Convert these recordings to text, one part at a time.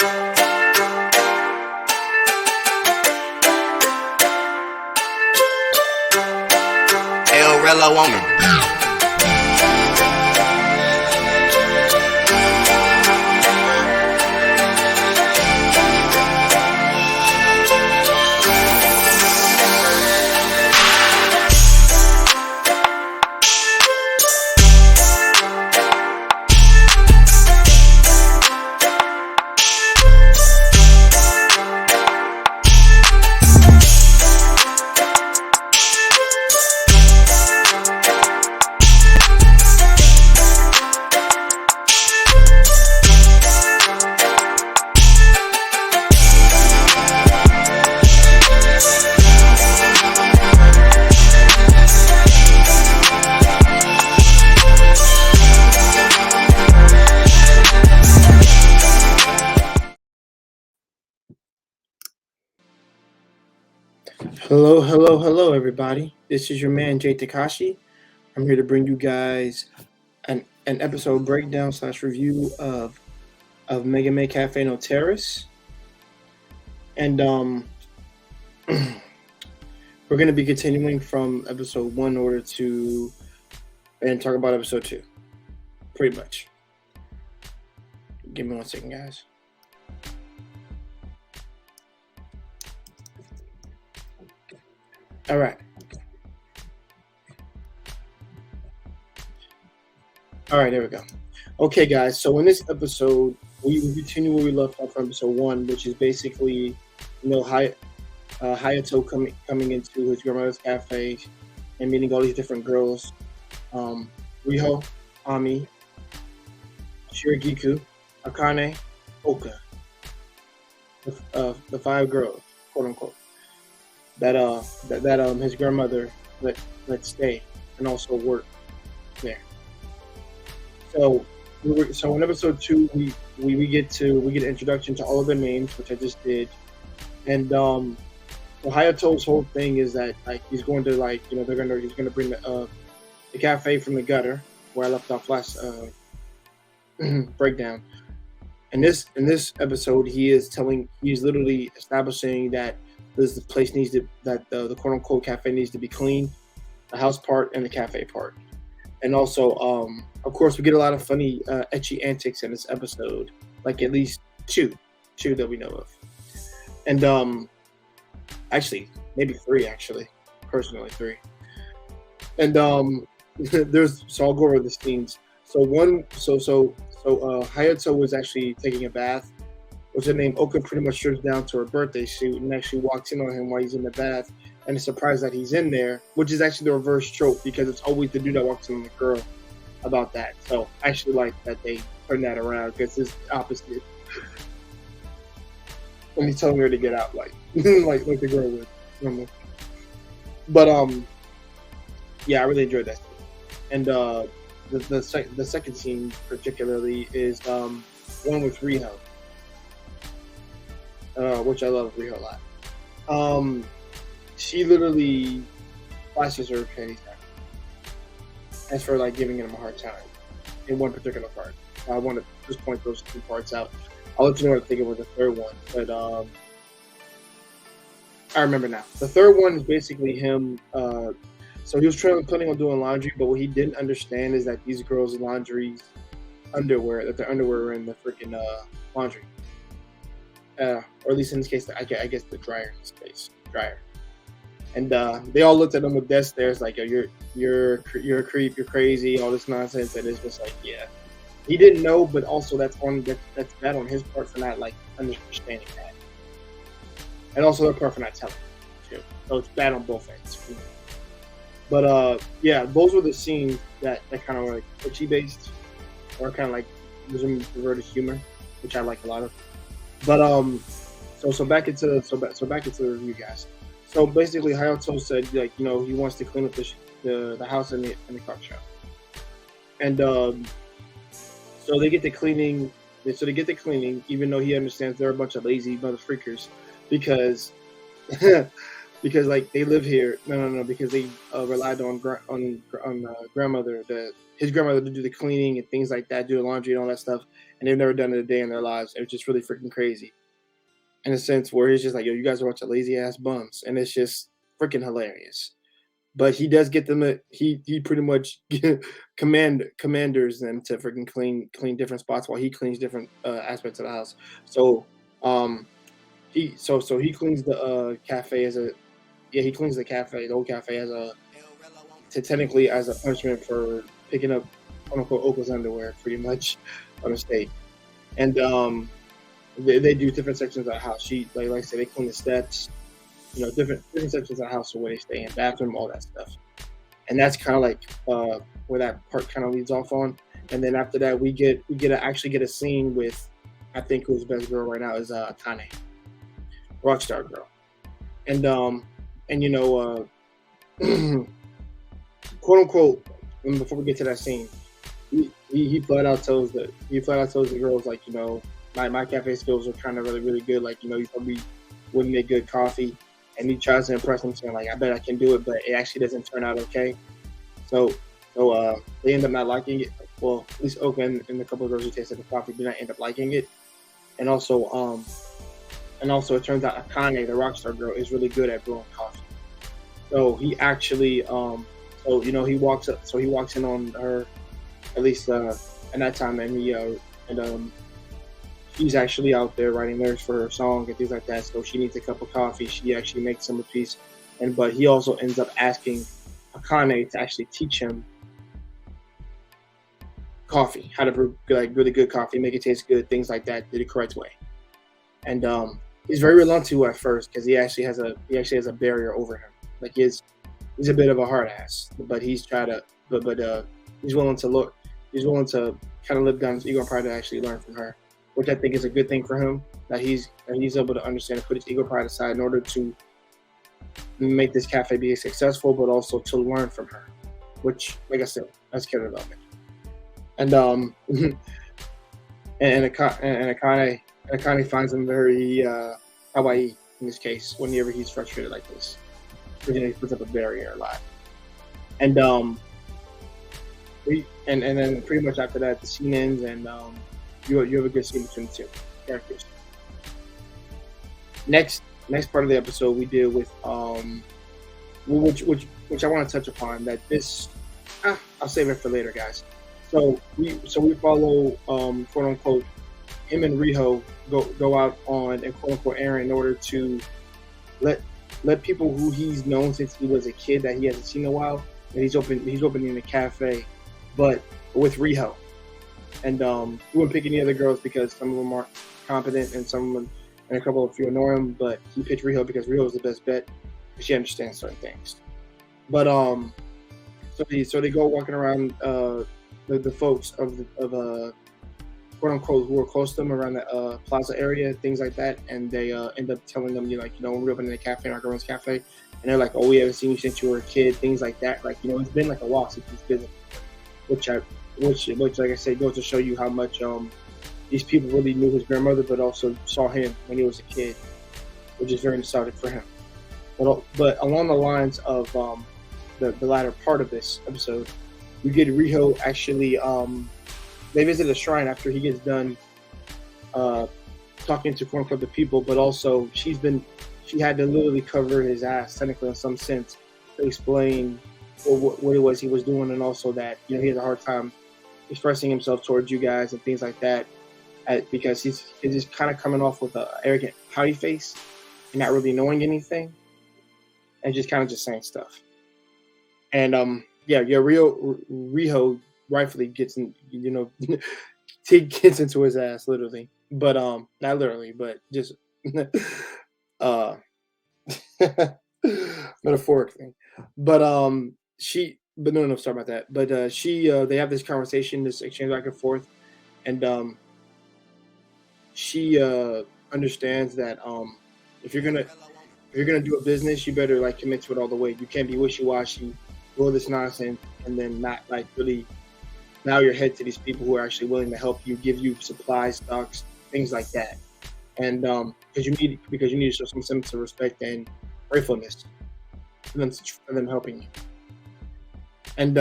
El woman. Hello, everybody. This is your man Jay Takashi. I'm here to bring you guys an episode breakdown / review of Megami Cafe no Terrace, and we're going to be continuing from episode 1 in order to and talk about episode 2, pretty much. Give me 1 second, guys. All right, there we go. Okay, guys, so in this episode, we continue where we left off from episode 1, which is basically, Hayato coming into his grandmother's cafe and meeting all these different girls. Riho, Ami, Shiragiku, Akane, Oka. The 5 girls, quote unquote, that his grandmother let stay and also work there. So in episode 2 we get an introduction to all of their names, which I just did, and Hayato's whole thing is that he's going to he's gonna bring the cafe from the gutter where I left off last breakdown. In this episode, he's literally establishing that the place the quote unquote cafe needs to be clean, the house part and the cafe part. And also, of course, we get a lot of funny, etchy antics in this episode, like at least two that we know of. And actually, maybe 3, personally 3. And so I'll go over the scenes. So Hayato was actually taking a bath. What's her name? Oka pretty much strips down to her birthday suit and actually walks in on him while he's in the bath, and is surprised that he's in there, which is actually the reverse trope because it's always the dude that walks in on the girl about that. So I actually like that they turned that around because it's the opposite. And he's telling her to get out like the girl would. But yeah, I really enjoyed that scene. And the second scene particularly is one with Riho. Which I love Riho a lot. She literally flashes her panties out as for giving him a hard time in one particular part. I want to just point those 2 parts out. I'll let you know what I think about the third one, but I remember now. The third one is basically him. So he was planning on doing laundry, but what he didn't understand is that these girls' their underwear were in the freaking laundry. Or at least in this case, I guess the dryer. And they all looked at him with death stares, like, "Yo, you're a creep, you're crazy, all this nonsense." And it's just like, yeah, he didn't know, but also that's bad on his part for not understanding that, and also their part for not telling too. So it's bad on both ends. But yeah, those were the scenes that kind of were itchy based, or kind of resuming perverted humor, which I like a lot of. But so back into the review, guys. So basically, Hayato said he wants to clean up the house and the coffee shop, and so they get the cleaning. Even though he understands they're a bunch of lazy mother freakers, because because like they live here. No, because they relied on grandmother, his grandmother, to do the cleaning and things like that, do the laundry and all that stuff, and they've never done it a day in their lives. It was just really freaking crazy in a sense where he's just like, yo, you guys are a bunch of lazy ass bums, and it's just freaking hilarious. But he does get them. He pretty much commanders them to freaking clean different spots while he cleans different aspects of the house. So um he cleans the cafe as a yeah, he cleans the cafe, the old cafe, as a technically as a punishment for picking up quote unquote Okla's underwear, pretty much a mistake. And they do different sections of the house. She like I said, they clean the steps, different sections of the house where they stay in, bathroom, all that stuff. And that's kind of like where that part kind of leads off on. And then after that, actually get a scene with, I think who's the best girl right now is Akane, Rockstar girl, and quote unquote. And before we get to that scene, he flat out tells the girls, like, my cafe skills are kind of really really good. Like, you probably wouldn't make good coffee, and he tries to impress them, saying like, I bet I can do it, but it actually doesn't turn out okay. So they end up not liking it. Well, at least Oka and a couple of girls who tasted the coffee do not end up liking it. And also it turns out Akane, the rockstar girl, is really good at brewing coffee. So he actually he walks in on her, at least at that time, and she's actually out there writing lyrics for her song and things like that. So she needs a cup of coffee. She actually makes him a piece, but he also ends up asking Akane to actually teach him coffee, how to brew like really good coffee, make it taste good, things like that, the correct way. And he's very reluctant to at first, because he actually has a barrier over him. Like he's a bit of a hard ass, but he's he's willing to kind of live down his ego and pride to actually learn from her, which I think is a good thing for him, that he's able to understand and put his ego pride aside in order to make this cafe be successful, but also to learn from her, which, like I said, that's character development. And Akane finds him very kawaii in this case whenever he's frustrated like this. He puts up a barrier a lot. And then pretty much after that, the scene ends, and you have a good scene between the two characters. Next part of the episode, we deal with which I want to touch upon. That this I'll save it for later, guys. So we follow quote unquote him and Riho go out on a quote unquote errand in order to let people who he's known since he was a kid that he hasn't seen in a while, and he's opening a cafe, but with Riho. And he wouldn't pick any other girls because some of them aren't competent, and a couple of few annoy him. But he picked Riho because Riho is the best bet, because she understands certain things. But so they go walking around the folks of quote unquote who are close to them around the plaza area, things like that, and they end up telling them, we're opening a cafe in our girls' cafe, and they're like, oh, we haven't seen you since you were a kid, things like that. Like, it's been like a while since he's been, which like I said, goes to show you how much these people really knew his grandmother, but also saw him when he was a kid, which is very nostalgic for him. But along the lines of the latter part of this episode, we get Riho actually they visit a shrine after he gets done talking to quote unquote the people, but also she had to literally cover his ass technically in some sense to explain what it was he was doing, and also that he has a hard time expressing himself towards you guys and things like that, because he's just kind of coming off with an arrogant pouty face and not really knowing anything, and just kind of just saying stuff. And Riho rightfully gets in, gets into his ass literally, but not literally, but just metaphorically. But no, sorry about that. But they have this conversation, this exchange back and forth, and she understands that if you're gonna do a business, you better like commit to it all the way. You can't be wishy-washy, do all this nonsense, and then not like really bow your head to these people who are actually willing to help you, give you supplies, stocks, things like that. And because you need to show some semblance of respect and gratefulness for them helping you. And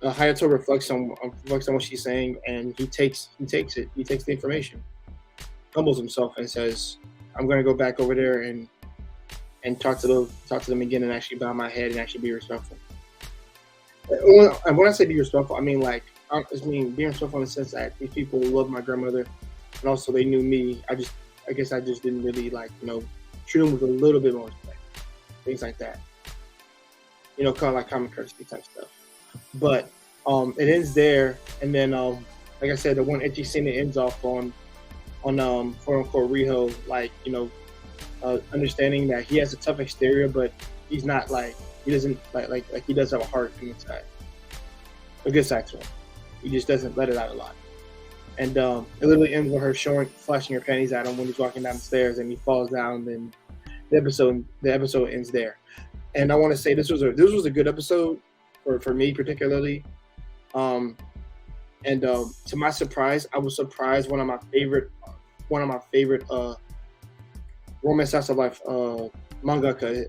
Hayato reflects on what she's saying, and he takes it. He takes the information, humbles himself, and says, "I'm going to go back over there and talk to them again, and actually bow my head and actually be respectful." And when I say be respectful, I mean being respectful in the sense that these people love my grandmother, and also they knew me. I guess I just didn't really treat them with a little bit more respect, things like that. Kind of like common courtesy type stuff. But it ends there, and then like I said, the one ecchi scene that ends off on quote unquote Riho, understanding that he has a tough exterior, but he's not he doesn't he does have a heart inside, a good side to him. He just doesn't let it out a lot. And it literally ends with her flashing her panties at him when he's walking down the stairs, and he falls down. Then the episode ends there. And I want to say this was a good episode for me particularly. To my surprise, I was surprised one of my favorite romance slice of life mangaka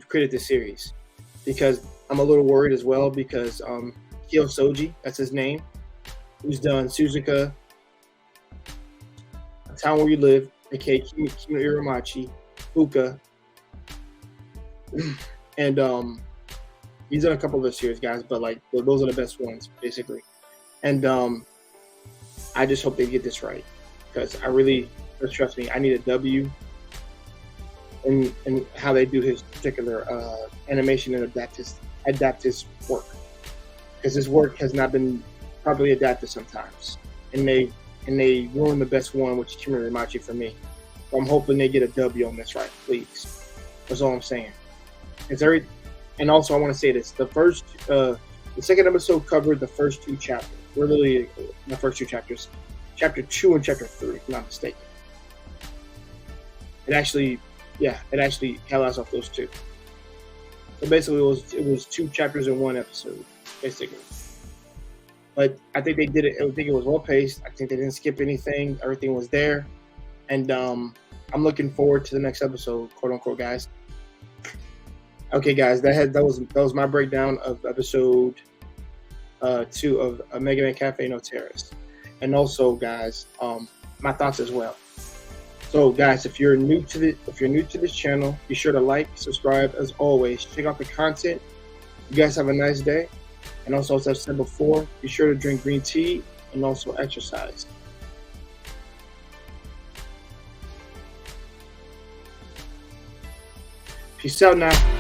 created this series, because I'm a little worried as well, because Kyo Soji, that's his name, who's done Suzuka, A Town Where You Live, aka Kimi no Iromachi, Fuka, and he's done a couple of the series, guys, but those are the best ones basically. And I just hope they get this right, because trust me, I need a W in how they do his particular animation and adapt his work, because his work has not been properly adapted sometimes, and they ruin the best one, which is Kimi no Iromachi for me. So I'm hoping they get a W on this, right? Please, that's all I'm saying. And also I want to say this: the second episode covered the first two chapters. We're literally the first two chapters, chapter 2 and chapter 3, if I'm not mistaken. It actually highlights off those two. So basically, it was 2 chapters in 1 episode, basically. But I think they did it. I think it was well paced. I think they didn't skip anything. Everything was there, and I'm looking forward to the next episode, quote unquote, guys. Okay, guys, that was my breakdown of episode 2 of Megami Cafe no Terrace, and also, guys, my thoughts as well. So, guys, if you're new to this channel, be sure to like, subscribe. As always, check out the content. You guys have a nice day, and also, as I've said before, be sure to drink green tea and also exercise. Peace out now.